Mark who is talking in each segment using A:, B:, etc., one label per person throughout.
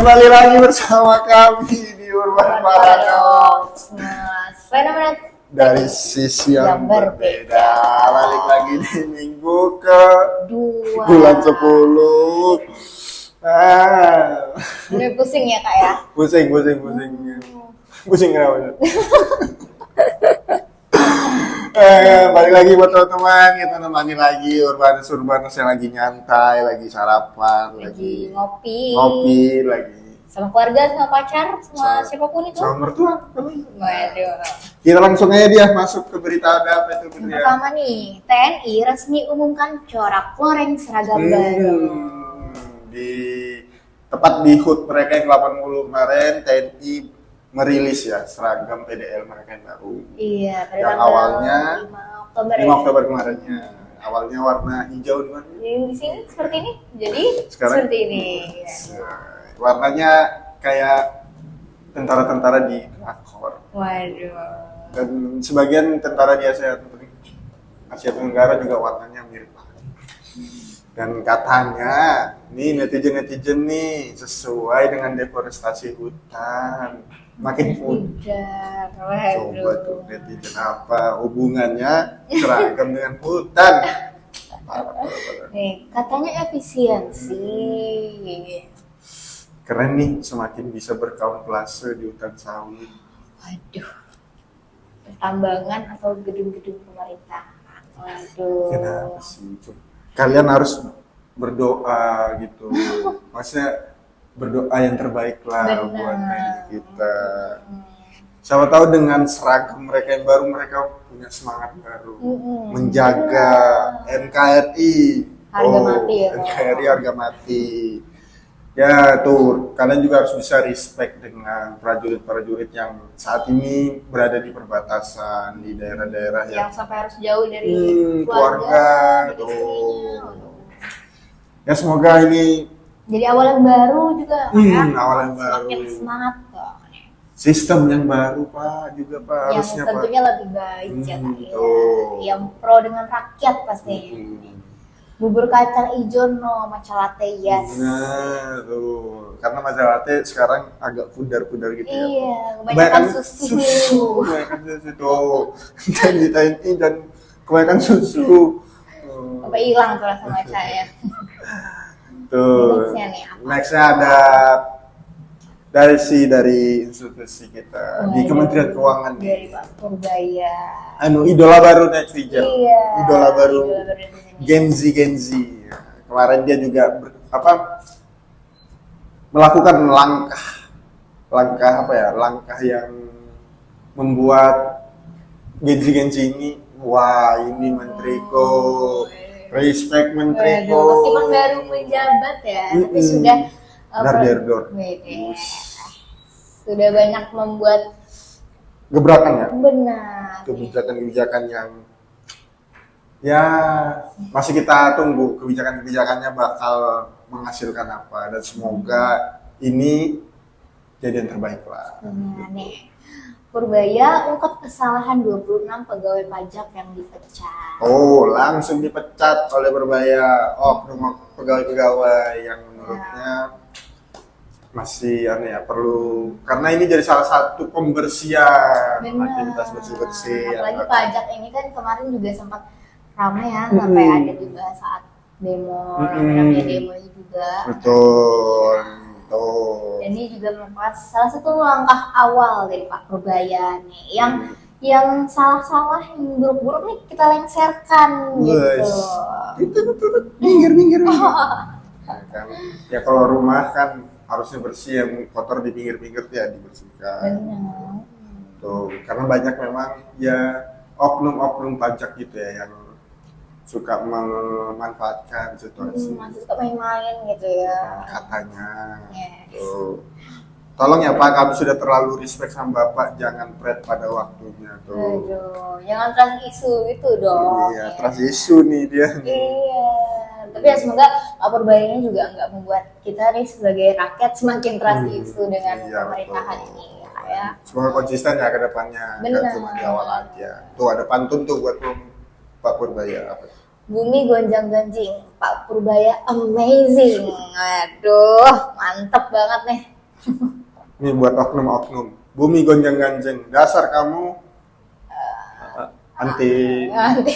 A: Kembali lagi bersama kami di Urban Paradox.
B: Fenomena
A: Dari sisi yang berbeda. Balik lagi di minggu ke
B: dua.
A: bulan 10.
B: Udah pusing ya kak ya?
A: Pusing. Pusing kenapa? Balik lagi buat teman-teman, kita nemani lagi Urbanus yang lagi nyantai, lagi sarapan, lagi ngopi lagi
B: sama keluarga, sama pacar, sama siapapun itu.
A: sama mertua.
B: Waduh.
A: Kita langsung aja dia masuk ke berita ada apa itu
B: Yang
A: berita.
B: pertama nih, TNI resmi umumkan corak goreng seragam baru.
A: Tepat di HUT mereka yang 80 kemarin, TNI merilis ya seragam PDL mereka yang baru.
B: Iya, pada
A: Yang
B: tanggal
A: awalnya
B: 5 Oktober
A: 5
B: ya.
A: Oktober kemarinnya. Awalnya warna hijau dengan
B: Di sini seperti ini, jadi
A: Sekarang?
B: seperti ini.
A: warnanya kayak tentara-tentara di drakor.
B: Waduh.
A: Dan sebagian tentara di Asia Tenggara juga warnanya mirip. Dan katanya nih netizen nih sesuai dengan deforestasi hutan makin pudar. Coba tuh netizen apa hubungannya seragam dengan hutan?
B: Nih, katanya efisiensi.
A: Keren nih, semakin bisa berkamuflase di hutan sawit.
B: Waduh. Pertambangan atau gedung-gedung pemerintahan. Waduh.
A: Kenapa sih? Kalian harus berdoa gitu. Maksudnya berdoa yang terbaik lah
B: Benar.
A: buat kita. Siapa tahu dengan seragam mereka yang baru, mereka punya semangat baru. Menjaga NKRI.
B: Harga mati ya.
A: NKRI harga mati. Ya tuh, kalian juga harus bisa respect dengan prajurit-prajurit yang saat ini berada di perbatasan di daerah-daerah
B: Yang sampai harus jauh dari
A: keluarga
B: dari
A: tuh.
B: istrinya.
A: Ya semoga ini
B: Jadi awal yang baru juga
A: awal yang baru.
B: Semakin semangat kok.
A: Sistem yang baru Pak juga Pak
B: Yang
A: harusnya Pak.
B: tentunya lebih baik ya Kak, ya.
A: Tuh.
B: Yang pro dengan rakyat pastinya. Bubur kacang ijo no matcha latte yes.
A: Nah, tuh. Karena matcha latte sekarang agak pudar-pudar gitu ya.
B: Iya, kebanyakan susu.
A: Kebanyakan susu tuh. Dan di TNI dan kebanyakan susu.
B: Sampai hilang tuh rasa matcha ya.
A: Tuh.
B: Nextnya nih apa?
A: Nextnya ada dari institusi kita di Kementerian Keuangan
B: dari
A: nih.
B: Pak Purbaya.
A: Idola baru netizen.
B: Iya.
A: Idola baru
B: netizen.
A: Gen Z. Kemarin dia juga melakukan langkah yang membuat Gen Z ini, wah ini menteriku, respect menteriku.
B: Waduh, meskipun baru menjabat ya, tapi sudah
A: Dar-der-dor.
B: sudah banyak membuat
A: Gebrakan ya,
B: benar
A: kebijakan-kebijakan yang ya masih kita tunggu kebijakannya bakal menghasilkan apa, dan semoga ini jadi yang terbaik lah.
B: Nah, nih. Purbaya ungkap kesalahan 26 pegawai pajak yang dipecat.
A: Oh, langsung dipecat oleh Purbaya pegawai-pegawai yang menurutnya masih perlu, karena ini jadi salah satu pembersihan aktivitas bersih-bersih.
B: Apalagi pajak ini kan kemarin juga sempat ramai ya, sampai ada juga saat demo, namanya demo juga.
A: Betul.
B: Dan ini juga merupakan salah satu langkah awal dari Pak Purbaya nih, yang salah-salah, yang buruk-buruk nih kita lengserkan gitu.
A: Itu minggir. Kan, ya kalau rumah kan harusnya bersih, yang kotor di pinggir-pinggir ya dibersihkan.
B: Benar.
A: Tuh, karena banyak memang ya oknum-oknum pajak gitu ya yang suka memanfaatkan situasi.
B: Masih suka main-main gitu ya.
A: Katanya.
B: Yes.
A: Tuh. Tolong ya Pak, kami sudah terlalu respect sama Bapak, jangan pret pada waktunya tuh.
B: Aduh, jangan trust isu itu dong.
A: Iya, trust issue nih dia.
B: Iya, tapi ya semoga Pak Purbaya juga nggak membuat kita nih sebagai rakyat semakin trust isu dengan pemerintahan
A: betul.
B: ini ya.
A: Semoga konsisten ya ke depannya,
B: Benar.
A: nggak cuma di awal aja. Tuh ada pantun tuh buat Pak Purbaya apa?
B: Bumi gonjang-ganjing, Pak Purbaya amazing. Aduh, mantep banget nih.
A: Ini buat oknum-oknum. Bumi gonjang-ganjing. Dasar kamu anti
B: Nanti.
A: anti.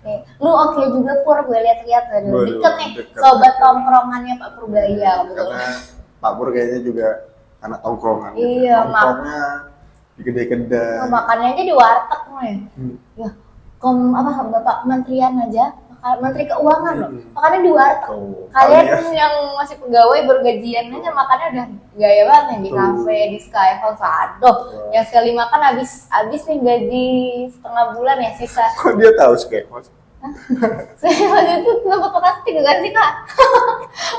B: Nih, lu oke juga Pur, gue lihat-lihat aduh,
A: Waduh,
B: deket nih,
A: deket.
B: sobat tongkrongannya Pak Purbaya, betul.
A: Karena Pak Pur kayaknya juga anak tongkrongan.
B: Iya,
A: gitu. Nongkrongnya di kedai-kedai.
B: Nah, makannya aja di warteg nih.
A: Hmm.
B: Ya, Bapak Kementerian aja, Menteri Keuangan loh,
A: Hmm.
B: makannya di warteg.
A: Oh,
B: Kalian
A: kali
B: yang masih pegawai bergajian aja makannya udah gaya banget nih di
A: Tuh.
B: kafe, di Sky House, aduh. Yang sekali makan habis nih gaji setengah bulan ya sisa.
A: Kok dia tahu sih?
B: Saya waktu itu tempat plastik kan sih kak?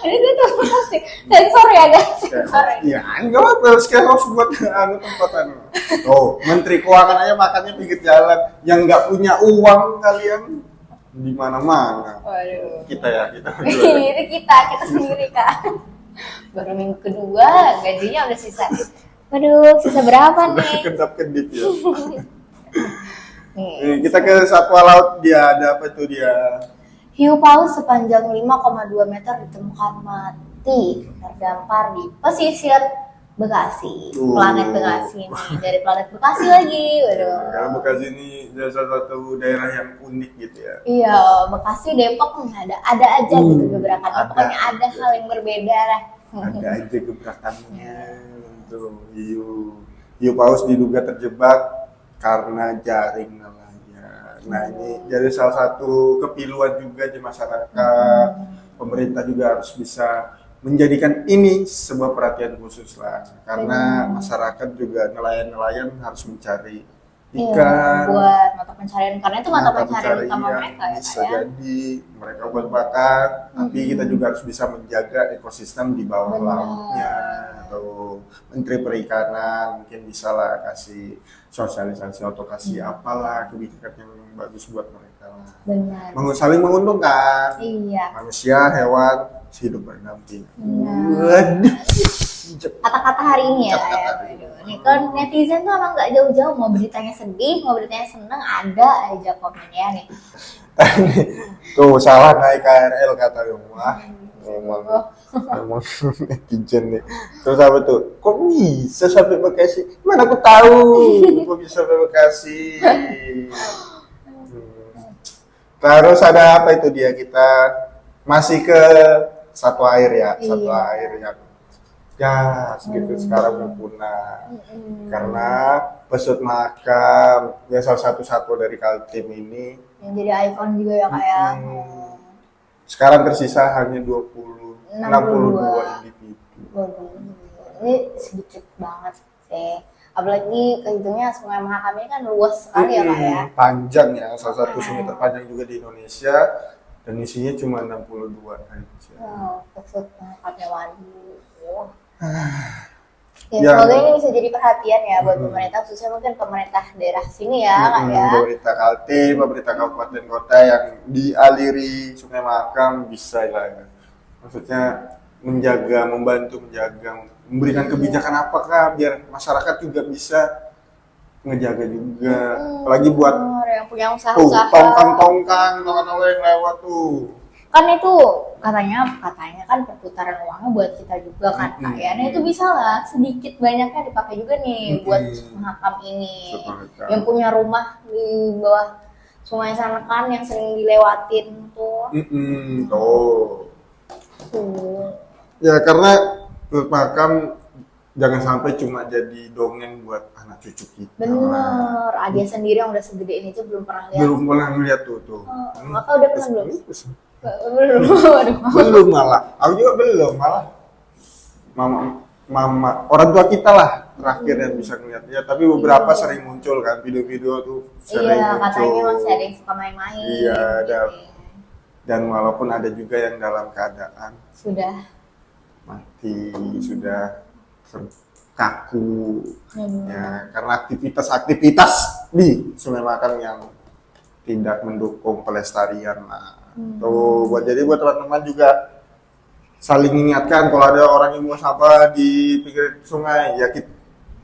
B: Ini tuh tempat plastik, sensor ya guys, sensor.
A: Ya, enggak apa-apa, sekarang harus buat anu tempatan. Oh, Menteri Keuangan aja makannya pinggir jalan. Yang nggak punya uang kalian di mana-mana.
B: Waduh.
A: Kita berdua.
B: Ini kita sendiri kak. Baru minggu kedua gajinya udah sisa. Waduh, sisa berapa
A: Udah
B: nih?
A: kedap-kedip ya.
B: Nih,
A: Nih, kita ke satwa laut, dia ada apa tuh dia?
B: hiu paus sepanjang 5,2 meter ditemukan mati terdampar di pesisir Bekasi, planet Bekasi nih, dari planet Bekasi lagi, waduh.
A: Karena Bekasi ini salah satu daerah yang unik gitu ya.
B: Iya, Bekasi, Depok nih ada aja gitu gebrakannya.
A: ada
B: Pokoknya ada
A: aja.
B: hal yang berbeda lah.
A: Ada aja gebrakannya. Tuh, hiu paus diduga terjebak karena jaring nelayan. Nah, ini jadi salah satu kepiluan juga di masyarakat. Pemerintah juga harus bisa menjadikan ini sebuah perhatian khusus lah, karena masyarakat juga nelayan-nelayan harus mencari ikan,
B: Buat mata pencarian, karena itu mata pencarian
A: pencarian
B: utama mereka ya
A: bisa
B: Kak, ya.
A: jadi mereka buat makan, tapi kita juga harus bisa menjaga ekosistem di bawah
B: Benar.
A: lautnya. Atau Menteri Perikanan mungkin bisa lah kasih sosialisasi atau kasih apalah kebijakan yang bagus buat mereka lah.
B: Benar.
A: Saling menguntungkan
B: Iya.
A: manusia, hewan, hidup berdampingan.
B: Benar.
A: Waduh.
B: Kata-kata hari ini ya.
A: Kata-kata
B: ya.
A: hari ini.
B: Nih, kalau netizen tuh emang nggak jauh-jauh, mau beritanya sedih, mau beritanya seneng, ada aja komennya nih.
A: Tuh salah naik KRL kata wah memang netizen nih. Terus apa tuh? Kok bisa sampai Bekasi? Mana aku tahu kok bisa sampai Bekasi. Terus ada apa itu dia, kita masih ke satwa air ya, satwa
B: Iya.
A: air yang ya segitu sekarang mau punah karena pesut makam ya salah satu satwa dari Kaltim ini
B: Yang jadi ikon juga ya kayak
A: sekarang tersisa hanya 62 individu.
B: Waduh, ini sedikit banget sih. Apalagi kehitungnya Sungai Mahakam ini kan luas sekali ya kak ya.
A: Panjang ya, salah satu sungai terpanjang juga di Indonesia dan isinya cuma 62 aja.
B: Wow, pesut Mahakamnya waduh. Ya,
A: Ya.
B: semoga ini bisa jadi perhatian ya buat pemerintah, khususnya mungkin pemerintah daerah sini ya kak ya.
A: Pemerintah Kaltim, pemerintah kabupaten kota yang dialiri Sungai Mahakam bisa lah ya. Maksudnya membantu menjaga, memberikan kebijakan apakah biar masyarakat juga bisa ngejaga juga. Apalagi buat
B: Yang punya
A: tuh
B: usaha-usaha.
A: tongkang yang lewat tuh.
B: Kan itu katanya kan perputaran uangnya buat kita juga kan kak ya. Nah itu bisa lah sedikit banyaknya dipakai juga nih buat Mahakam ini.
A: Mahakam.
B: Yang punya rumah di bawah Sungai sana kan yang sering dilewatin tuh.
A: Tuh. Ya karena Mahakam jangan sampai cuma jadi dongeng buat anak cucu kita.
B: Bener, Adia sendiri yang udah segede ini tuh belum pernah lihat.
A: Belum pernah ngeliat tuh.
B: Kakak udah pernah belum? Belum. Waduh.
A: Belum malah. Aku juga belum malah. Mama orang tua kita lah terakhir yang bisa ngeliat ya. Tapi beberapa sering muncul kan video-video tuh sering
B: Iya,
A: muncul.
B: katanya masih ada yang suka main-main.
A: Iya, ada.
B: Gitu.
A: Dan walaupun ada juga yang dalam keadaan
B: Sudah.
A: mati, sudah kaku. Ya, karena aktivitas di Sungai Mahakam yang tidak mendukung pelestarian lah. Tuh, buat teman-teman juga saling mengingatkan kalau ada orang yang buang sampah di pinggir sungai, ya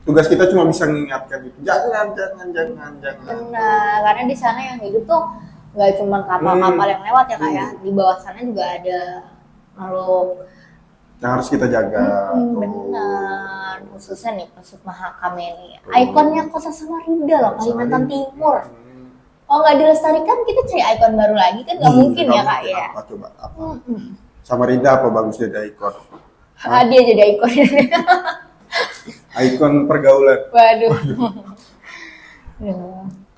A: tugas kita cuma bisa mengingatkan gitu. Jangan.
B: Benar, karena di sana yang hidup tuh nggak cuma kapal-kapal yang lewat ya kak ya. Di bawah sana juga ada makhluk
A: yang harus kita jaga.
B: benar, khususnya nih Pesut Mahakam ini ikonnya Kota Samarinda loh, Kalimantan Timur. Kalau nggak dilestarikan kita cari ikon baru lagi kan nggak mungkin ya kak ya.
A: Apa coba apa? Samarinda apa bagus jadi ikon?
B: Dia jadi ikon.
A: Ikon pergaulan.
B: Waduh.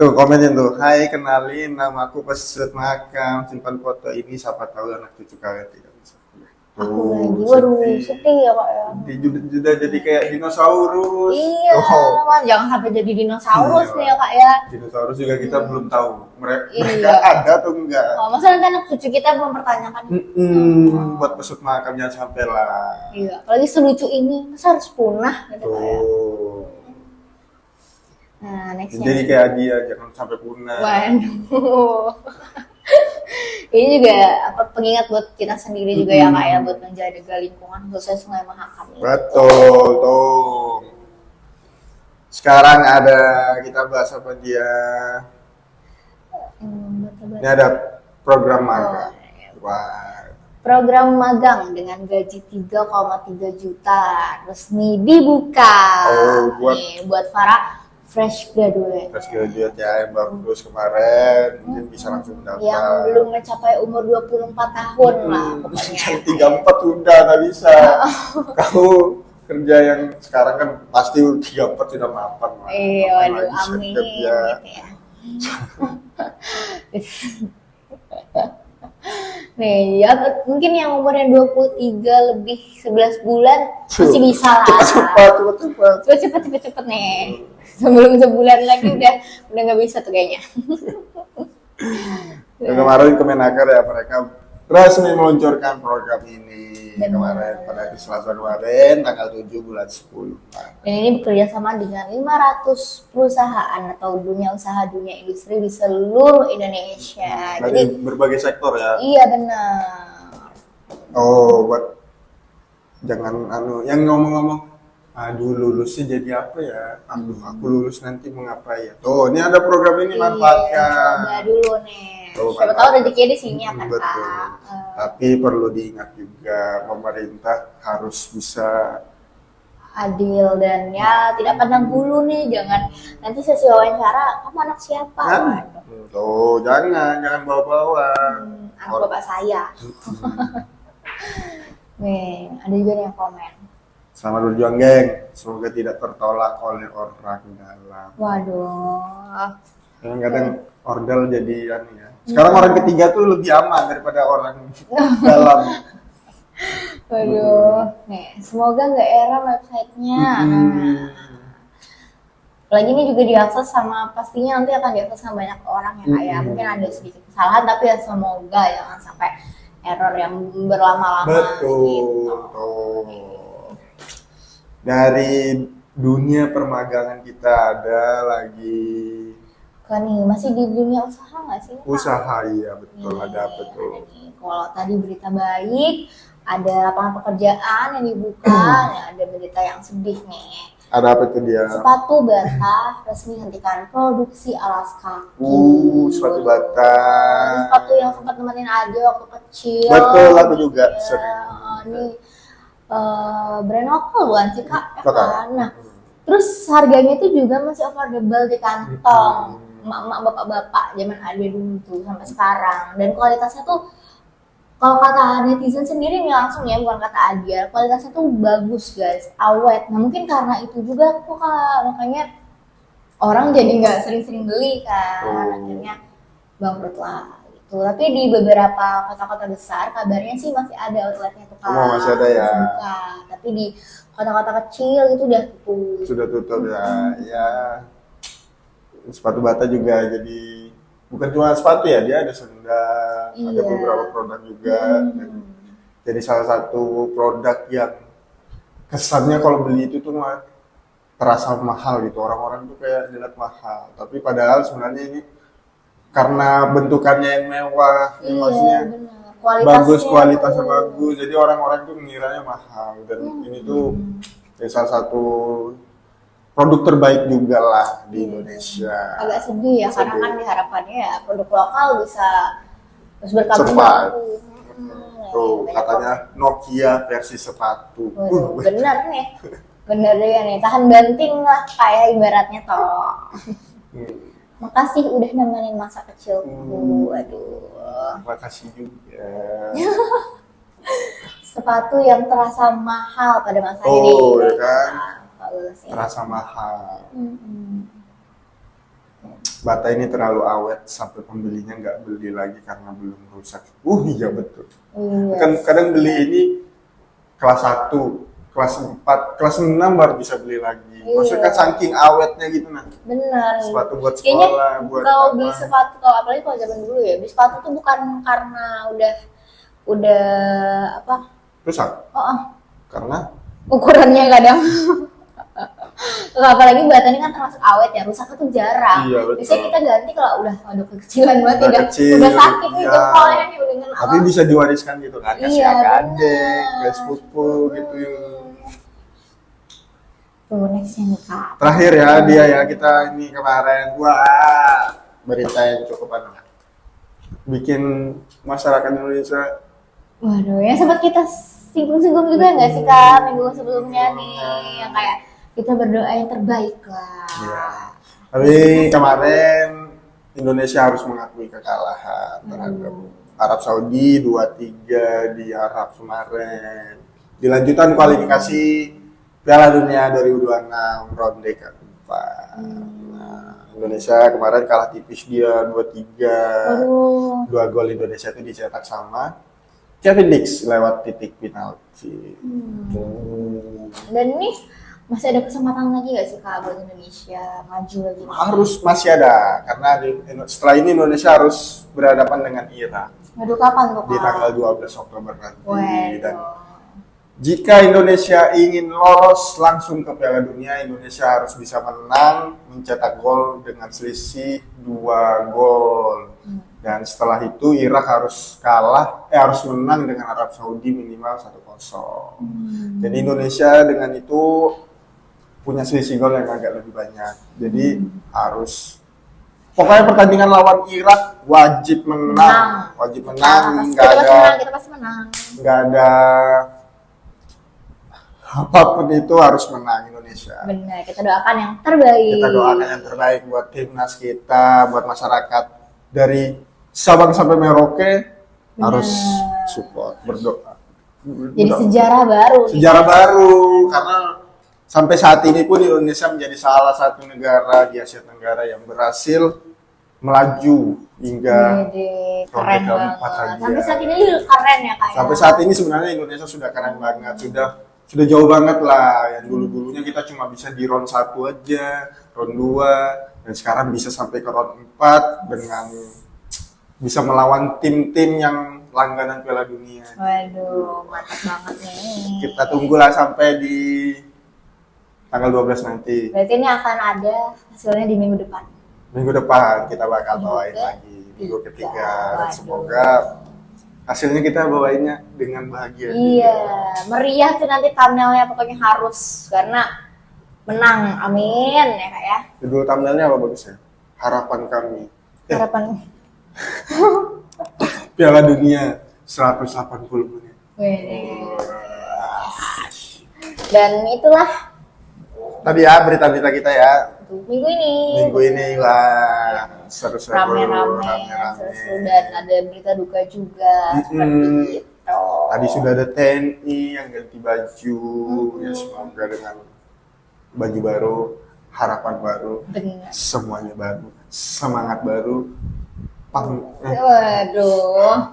A: Tuh komenin tuh, hai kenalin namaku Pesut Mahakam, simpan foto ini siapa tahu anak cucu kalian tidak bisa.
B: Aku lagi, waduh sedih ya kak ya.
A: Sudah jadi kayak dinosaurus.
B: Iya, jangan sampai jadi dinosaurus
A: Iya,
B: nih ya kak ya.
A: Dinosaurus juga kita belum tahu mereka
B: Iya.
A: ada atau enggak.
B: Oh, masa nanti anak cucu kita mempertanyakan.
A: Buat Pesut Mahakam jangan sampai lah.
B: Iya, apalagi selucu ini, masa harus punah gitu kak ya.
A: Tuh.
B: Nah, nextnya.
A: Jadi kayak dia jangan sampai punah.
B: Waduh. Ini juga pengingat buat kita sendiri juga ya kak ya, buat menjaga lingkungan khususnya Sungai Mahakam ini.
A: Betul, tuh. Sekarang kita bahas apa dia? Ini ada program magang. Wah.
B: Program magang dengan gaji 3,3 juta resmi dibuka. Buat para fresh graduate.
A: Fresh graduate ya yang baru lulus kemarin mungkin bisa langsung dapat.
B: Yang belum mencapai umur 24 tahun lah pokoknya.
A: Yang 34 sudah nggak bisa. Kamu kerja yang sekarang kan pasti 34 sudah mapan lah.
B: Iya, waduh, amin gitu ya. Nih, ya mungkin yang umurnya 23 lebih 11 bulan masih bisa lah. Cepet nih. Sebelum sebulan lagi udah nggak bisa tuh kayaknya.
A: Kemarin Kemenaker ya mereka resmi meluncurkan program ini. Kemarin pada hari Selasa kemarin tanggal 7 bulan 10.
B: Dan ini bekerja sama dengan 500 perusahaan atau dunia industri di seluruh Indonesia.
A: Jadi berbagai sektor ya.
B: Iya benar.
A: Oh, buat jangan yang ngomong-ngomong aduh lulusnya jadi apa ya? Aku lulus nanti mengapa ya? Tuh, ini ada program ini manfaatkan.
B: Coba dulu nih.
A: Tuh,
B: Siapa tahu rezekinya di sini ya kan
A: betul.
B: Kak.
A: Tapi perlu diingat juga pemerintah harus bisa
B: Adil dan ya tidak pandang bulu nih, jangan nanti sesi wawancara kamu anak siapa?
A: kan? Tuh, jangan bawa-bawa.
B: Anak bapak saya. Nih, ada juga nih yang komen.
A: Selamat berjuang, geng. Semoga tidak tertolak oleh orang dalam.
B: Waduh.
A: Kadang ordal jadi ya. Sekarang orang ketiga tuh lebih aman daripada orang dalam.
B: Waduh. Nih, semoga nggak error websitenya. Lagi ini juga diakses sama pastinya nanti akan diakses sama banyak orang ya kayak mungkin ada sedikit kesalahan tapi ya semoga jangan sampai error yang berlama-lama.
A: Betul.
B: Gitu.
A: Dari dunia permagangan kita ada lagi
B: Kan nih masih di dunia usaha nggak sih?
A: usaha ya betul
B: Nih,
A: ada betul.
B: ada nih. Kalau tadi berita baik ada lapangan pekerjaan yang dibuka, nah, ada berita yang sedih nih.
A: Ada apa itu dia?
B: Sepatu bata resmi hentikan produksi alas kaki.
A: Sepatu bata.
B: Sepatu yang sempat nemenin aja waktu kecil.
A: Betul, aku juga
B: Ya,
A: sering.
B: ini brand lokal bukan sih kak? Ya
A: Lokal.
B: kan? Nah, terus harganya itu juga masih affordable di kantong. Emak-emak, bapak-bapak zaman ada dulu tuh sampai sekarang. Dan kualitasnya tuh kalau kata netizen sendiri nih langsung ya, bukan kata Adia, kualitasnya tuh bagus guys, awet. Nah mungkin karena itu juga kok kak, makanya orang jadi nggak sering-sering beli kan, akhirnya bangkrut lah gitu. Tapi di beberapa kota-kota besar kabarnya sih masih ada outletnya tuh kak.
A: Masih ada ya.
B: Buka. Tapi di kota-kota kecil itu udah tutup.
A: Sudah tutup ya. Ya. Sepatu bata juga jadi bukan cuma sepatu ya, dia ada sendal, ada
B: Iya.
A: beberapa produk juga. Dan jadi salah satu produk yang kesannya kalau beli itu tuh terasa mahal gitu. Orang-orang tuh kayak dilihat mahal. Tapi padahal sebenarnya ini karena bentukannya yang mewah, yang maksudnya
B: benar.
A: bagus, kualitasnya bagus. Jadi orang-orang tuh mengiranya mahal. Dan ini tuh salah satu produk terbaik juga lah di Indonesia.
B: Agak sedih ya, karena kan diharapkannya ya produk lokal bisa terus berkembang.
A: Survive.
B: Nah nih.
A: Tuh,
B: Banyak
A: katanya Nokia versi sepatu.
B: Waduh, bener nih. Bener deh nih, tahan banting lah kayak ibaratnya toh. Makasih udah nemenin masa kecilku. Aduh.
A: Makasih juga.
B: Sepatu yang terasa mahal pada masa
A: Oh,
B: ini.
A: ya kan?
B: Bagus ya.
A: Terasa mahal.
B: Mm-mm.
A: Bata ini terlalu awet sampai pembelinya nggak beli lagi karena belum rusak. Iya betul.
B: Iya.
A: Kan kadang beli ini kelas 1, kelas 4, kelas 6 baru bisa beli lagi.
B: Iya.
A: Maksudnya kan saking awetnya gitu nah.
B: Bener.
A: Sepatu buat
B: Kayaknya
A: sekolah, buat
B: kalau
A: apa.
B: beli sepatu, kalau apalagi kalau zaman dulu ya, beli sepatu tuh bukan karena udah apa?
A: Rusak.
B: Oh,
A: Karena
B: ukurannya kadang. Nggak, apalagi bata ini kan termasuk awet ya, rusaknya tuh jarang.
A: Iya, betul.
B: Biasanya kita ganti kalau udah kekecilan banget,
A: Udah
B: udah,
A: kecil,
B: udah sakit nih
A: iya.
B: jempolnya nih udah dengan
A: tapi bisa diwariskan gitu kan, kasih
B: Iya,
A: adik,
B: bener.
A: ke sepupu gitu.
B: Tuh nextnya nih kak.
A: Terakhir ya dia ya, kita ini kemarin wah berita yang cukup aneh. Bikin masyarakat Indonesia
B: Waduh, ya sempat kita singgung-singgung juga nggak sih kak minggu sebelumnya nih, yang kayak kita berdoa yang terbaik lah.
A: ya. Tapi kemarin Indonesia harus mengakui kekalahan terhadap Arab Saudi 2-3 di Arab kemarin. Dilanjutan kualifikasi Piala Dunia 2026 ronde keempat. Nah, Indonesia kemarin kalah tipis dia 2-3.
B: Waduh.
A: 2 gol Indonesia itu dicetak sama Kevin Dix lewat titik penalti.
B: Dan ini masih ada kesempatan lagi nggak sih kak buat Indonesia maju lagi?
A: Harus masih ada karena setelah ini Indonesia harus berhadapan dengan Irak
B: Waduh, kapan tuh kak?
A: di tanggal 12 Oktober nanti. Dan
B: Waduh.
A: jika Indonesia ingin lolos langsung ke Piala Dunia, Indonesia harus bisa menang, mencetak gol dengan selisih 2 gol. Dan setelah itu Irak harus harus menang dengan Arab Saudi minimal 1-0. Jadi Indonesia dengan itu punya selisih gol yang agak lebih banyak. Jadi harus pokoknya pertandingan lawan Irak wajib menang. Wajib menang,
B: Kita pasti menang.
A: nggak ada apapun itu harus menang Indonesia.
B: Benar, kita doakan yang terbaik.
A: Kita doakan yang terbaik buat timnas kita, buat masyarakat dari Sabang sampai Merauke harus support, berdoa.
B: Jadi sejarah baru.
A: Sejarah baru karena sampai saat ini pun Indonesia menjadi salah satu negara di Asia Tenggara yang berhasil melaju hingga
B: Wede,
A: ronde
B: keren
A: keempat
B: banget.
A: lagi
B: Sampai
A: ya.
B: saat ini keren ya kak.
A: Sampai saat ini sebenarnya Indonesia sudah keren banget, sudah jauh banget lah. Yang dulu-dulunya kita cuma bisa di round 1 aja, round 2, dan sekarang bisa sampai ke round 4 dengan bisa melawan tim-tim yang langganan Piala Dunia.
B: Waduh, mantap banget nih.
A: Kita tunggulah sampai di tanggal 12 nanti.
B: Berarti ini akan ada hasilnya di minggu depan.
A: Minggu depan kita bakal bawain
B: Minggu
A: lagi minggu
B: ketiga.
A: ketiga dan
B: Waduh.
A: semoga hasilnya kita bawainnya dengan bahagia.
B: Iya, meriah tuh nanti thumbnailnya pokoknya harus karena menang. Amin ya kak ya.
A: Judul thumbnailnya apa bagusnya? Harapan kami.
B: Harapan.
A: Piala Dunia 180 menit.
B: Wede. Dan itulah
A: Tadi ya berita-berita kita ya.
B: untuk minggu ini.
A: Minggu ini wah seru-seru,
B: Rame-rame, seru-seru, dan ada berita duka juga. Seperti itu.
A: Tadi sudah ada TNI yang ganti baju, ya semoga dengan baju baru, harapan baru,
B: Benar.
A: semuanya baru, semangat baru,
B: Waduh.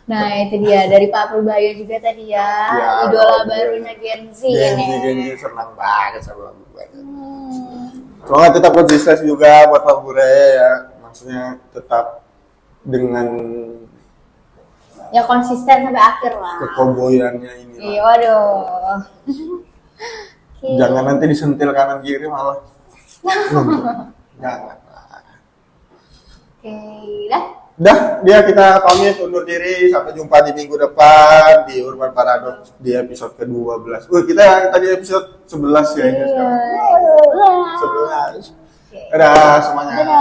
B: Nah itu dia dari Pak Purbaya juga tadi ya,
A: Ya,
B: idola
A: Pak
B: barunya Gen Z ini.
A: Genji senang banget sama Pak Buraya. Semoga tetap konsisten juga buat Pak Buraya ya, maksudnya tetap dengan
B: Ya konsisten sampai akhir lah.
A: kekoboyannya ini lah.
B: Iya, waduh. Oke.
A: Jangan nanti disentil kanan kiri malah. Jangan.
B: Oke, dah.
A: Udah, kita pamit undur diri. Sampai jumpa di minggu depan di Urban Paradox di episode ke-12. Kita yang tadi episode 11 ya ini
B: Iya.
A: sekarang. 11.
B: Oke.
A: Dadah semuanya.
B: Dadah.